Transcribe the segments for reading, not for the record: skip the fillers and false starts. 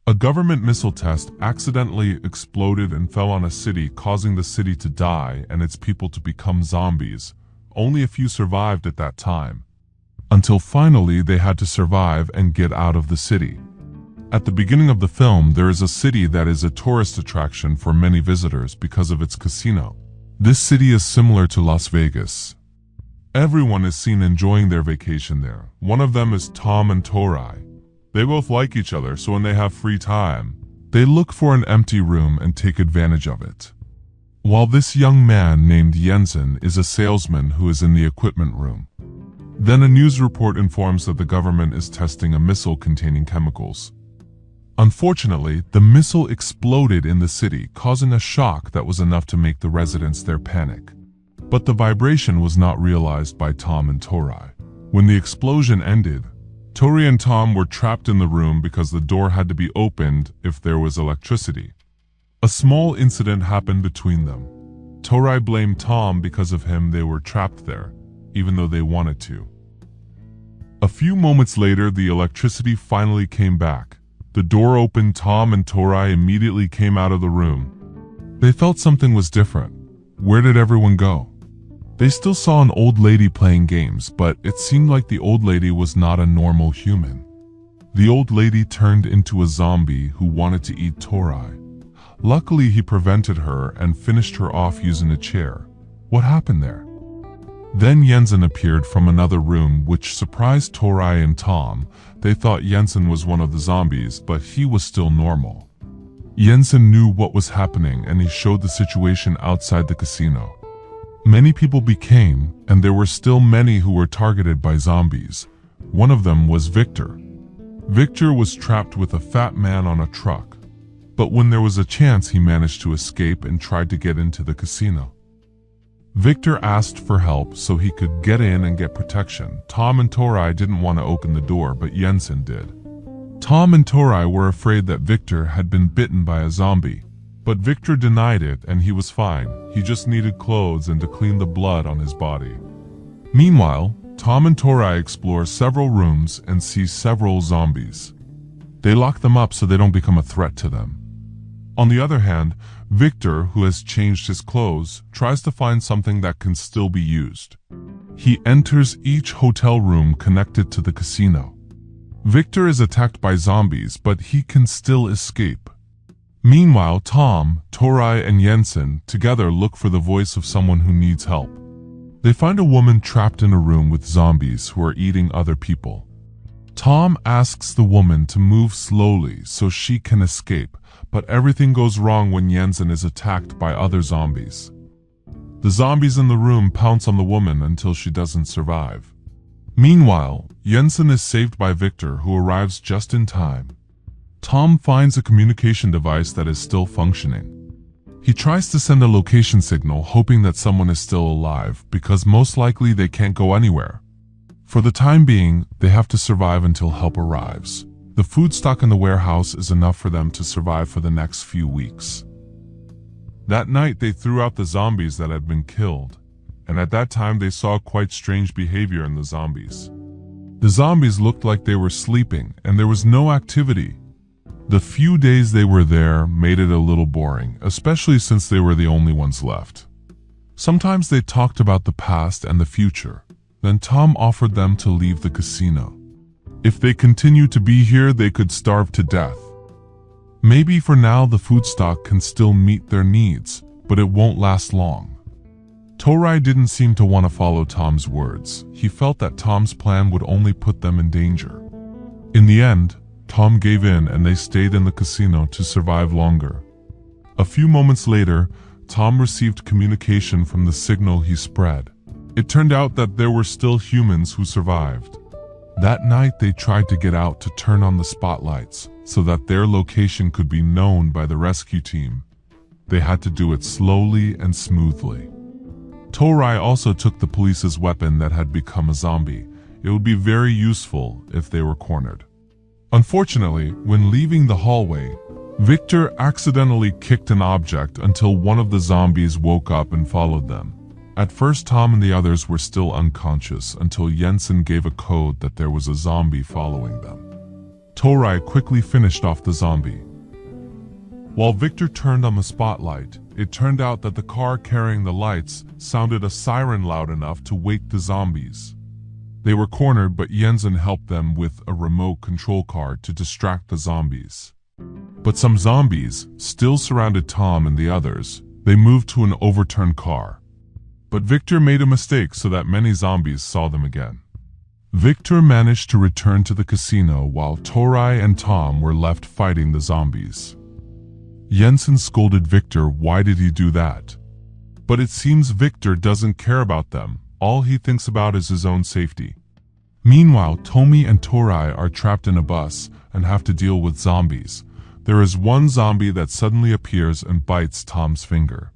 A government missile test accidentally exploded and fell on a city, causing the city to die and its people to become zombies. Only a few survived at that time, until finally they had to survive and get out of the city. At the beginning of the film, there is a city that is a tourist attraction for many visitors because of its casino. This city is similar to Las Vegas. Everyone is seen enjoying their vacation there. One of them is Tom and Torai. They both like each other, so when they have free time, they look for an empty room and take advantage of it. While this young man named Jensen is a salesman who is in the equipment room. Then a news report informs that the government is testing a missile containing chemicals. Unfortunately, the missile exploded in the city, causing a shock that was enough to make the residents there panic. But the vibration was not realized by Tom and Torai. When the explosion ended, Tori and Tom were trapped in the room because the door had to be opened if there was electricity. A small incident happened between them. Torai blamed Tom because of him they were trapped there, even though they wanted to. A few moments later, the electricity finally came back. The door opened, Tom and Torai immediately came out of the room. They felt something was different. Where did everyone go? They still saw an old lady playing games, but it seemed like the old lady was not a normal human. The old lady turned into a zombie who wanted to eat Torai. Luckily, he prevented her and finished her off using a chair. What happened there? Then Jensen appeared from another room, which surprised Torai and Tom. They thought Jensen was one of the zombies, but he was still normal. Jensen knew what was happening and he showed the situation outside the casino. Many people became, and there were still many who were targeted by zombies. One of them was Victor. Victor was trapped with a fat man on a truck, but when there was a chance he managed to escape and tried to get into the casino. Victor asked for help so he could get in and get protection. Tom and Torai didn't want to open the door, but Jensen did. Tom and Torai were afraid that Victor had been bitten by a zombie. But Victor denied it and he was fine. He just needed clothes and to clean the blood on his body. Meanwhile, Tom and Torai explore several rooms and see several zombies. They lock them up so they don't become a threat to them. On the other hand, Victor, who has changed his clothes, tries to find something that can still be used. He enters each hotel room connected to the casino. Victor is attacked by zombies, but he can still escape. Meanwhile, Tom, Torai, and Jensen together look for the voice of someone who needs help. They find a woman trapped in a room with zombies who are eating other people. Tom asks the woman to move slowly so she can escape, but everything goes wrong when Jensen is attacked by other zombies. The zombies in the room pounce on the woman until she doesn't survive. Meanwhile, Jensen is saved by Victor, who arrives just in time. Tom finds a communication device that is still functioning. He tries to send a location signal, hoping that someone is still alive, because most likely they can't go anywhere. For the time being, they have to survive until help arrives. The food stock in the warehouse is enough for them to survive for the next few weeks. That night, they threw out the zombies that had been killed, and at that time they saw quite strange behavior in the zombies. The zombies looked like they were sleeping, and there was no activity. The few days they were there made it a little boring, especially since they were the only ones left. Sometimes they talked about the past and the future. Then Tom offered them to leave the casino. If they continued to be here, they could starve to death. Maybe for now the food stock can still meet their needs, but it won't last long. Torai didn't seem to want to follow Tom's words. He felt that Tom's plan would only put them in danger. In the end, Tom gave in and they stayed in the casino to survive longer. A few moments later, Tom received communication from the signal he spread. It turned out that there were still humans who survived. That night they tried to get out to turn on the spotlights so that their location could be known by the rescue team. They had to do it slowly and smoothly. Torai also took the police's weapon that had become a zombie. It would be very useful if they were cornered. Unfortunately, when leaving the hallway, Victor accidentally kicked an object until one of the zombies woke up and followed them. At first, Tom and the others were still unconscious until Jensen gave a code that there was a zombie following them. Torai quickly finished off the zombie. While Victor turned on the spotlight, it turned out that the car carrying the lights sounded a siren loud enough to wake the zombies. They were cornered, but Jensen helped them with a remote control car to distract the zombies. But some zombies still surrounded Tom and the others. They moved to an overturned car. But Victor made a mistake so that many zombies saw them again. Victor managed to return to the casino while Torai and Tom were left fighting the zombies. Jensen scolded Victor, why did he do that? But it seems Victor doesn't care about them. All he thinks about is his own safety. Meanwhile, Tomi and Torai are trapped in a bus and have to deal with zombies. There is one zombie that suddenly appears and bites Tom's finger.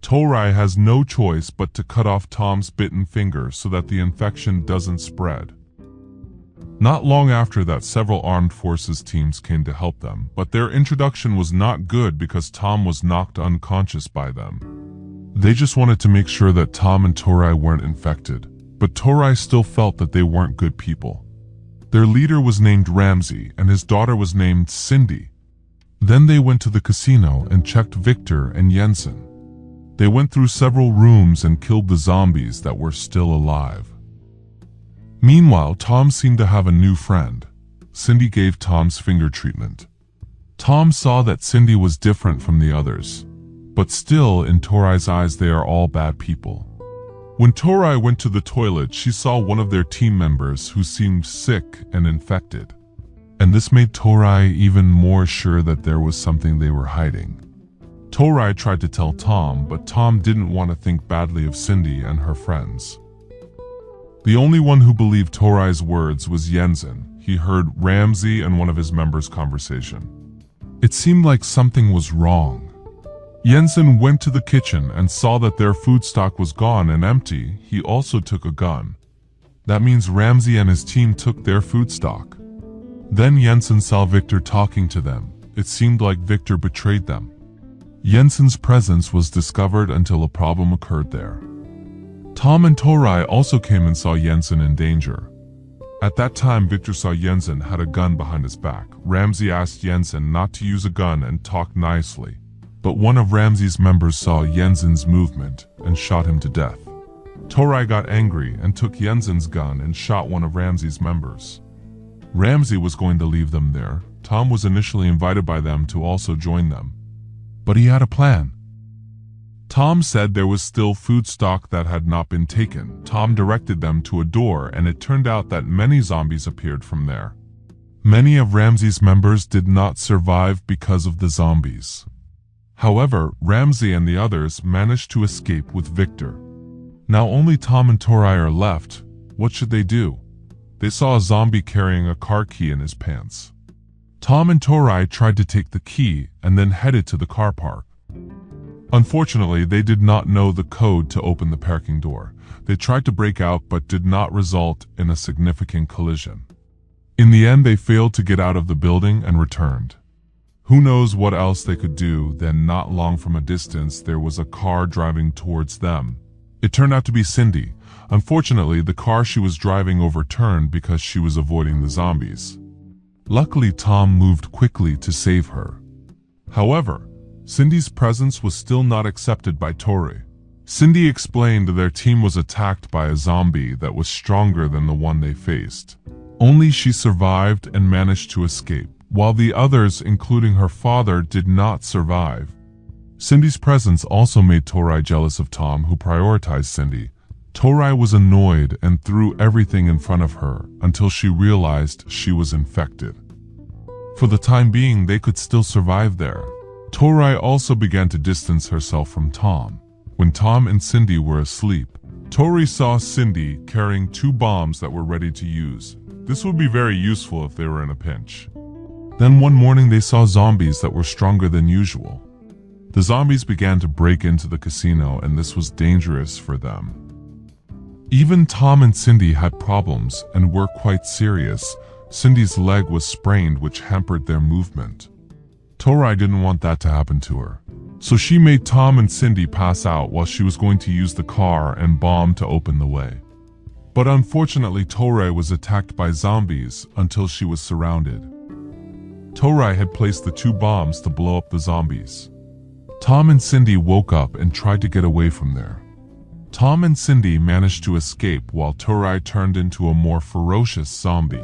Torai has no choice but to cut off Tom's bitten finger so that the infection doesn't spread. Not long after that, several armed forces teams came to help them, but their introduction was not good because Tom was knocked unconscious by them. They just wanted to make sure that Tom and Torai weren't infected, but Torai still felt that they weren't good people. Their leader was named Ramsey and his daughter was named Cindy. Then they went to the casino and checked Victor and Jensen. They went through several rooms and killed the zombies that were still alive. Meanwhile, Tom seemed to have a new friend. Cindy gave Tom's finger treatment. Tom saw that Cindy was different from the others, but still, in Torai's eyes, they are all bad people. When Torai went to the toilet, she saw one of their team members who seemed sick and infected. And this made Torai even more sure that there was something they were hiding. Torai tried to tell Tom, but Tom didn't want to think badly of Cindy and her friends. The only one who believed Torai's words was Jensen. He heard Ramsey and one of his members' conversation. It seemed like something was wrong. Jensen went to the kitchen and saw that their food stock was gone and empty. He also took a gun. That means Ramsey and his team took their food stock. Then Jensen saw Victor talking to them. It seemed like Victor betrayed them. Jensen's presence was discovered until a problem occurred there. Tom and Torai also came and saw Jensen in danger. At that time, Victor saw Jensen had a gun behind his back. Ramsey asked Jensen not to use a gun and talk nicely. But one of Ramsey's members saw Jensen's movement and shot him to death. Torai got angry and took Jensen's gun and shot one of Ramsey's members. Ramsey was going to leave them there. Tom was initially invited by them to also join them. But he had a plan. Tom said there was still food stock that had not been taken. Tom directed them to a door, and it turned out that many zombies appeared from there. Many of Ramsey's members did not survive because of the zombies. However, Ramsey and the others managed to escape with Victor. Now only Tom and Torai are left. What should they do? They saw a zombie carrying a car key in his pants. Tom and Torai tried to take the key and then headed to the car park. Unfortunately, they did not know the code to open the parking door. They tried to break out but did not result in a significant collision. In the end, they failed to get out of the building and returned. Who knows what else they could do? Then not long from a distance, there was a car driving towards them. It turned out to be Cindy. Unfortunately, the car she was driving overturned because she was avoiding the zombies. Luckily, Tom moved quickly to save her. However, Cindy's presence was still not accepted by Torai. Cindy explained their team was attacked by a zombie that was stronger than the one they faced. Only she survived and managed to escape, while the others, including her father, did not survive. Cindy's presence also made Torai jealous of Tom, who prioritized Cindy. Torai was annoyed and threw everything in front of her until she realized she was infected. For the time being, they could still survive there. Torai also began to distance herself from Tom. When Tom and Cindy were asleep, Torai saw Cindy carrying 2 bombs that were ready to use. This would be very useful if they were in a pinch. Then one morning they saw zombies that were stronger than usual. The zombies began to break into the casino, and this was dangerous for them. Even Tom and Cindy had problems and were quite serious. Cindy's leg was sprained, which hampered their movement. Torai didn't want that to happen to her, so she made Tom and Cindy pass out while she was going to use the car and bomb to open the way. But unfortunately, Torai was attacked by zombies until she was surrounded. Torai had placed the 2 bombs to blow up the zombies. Tom and Cindy woke up and tried to get away from there. Tom and Cindy managed to escape while Torai turned into a more ferocious zombie.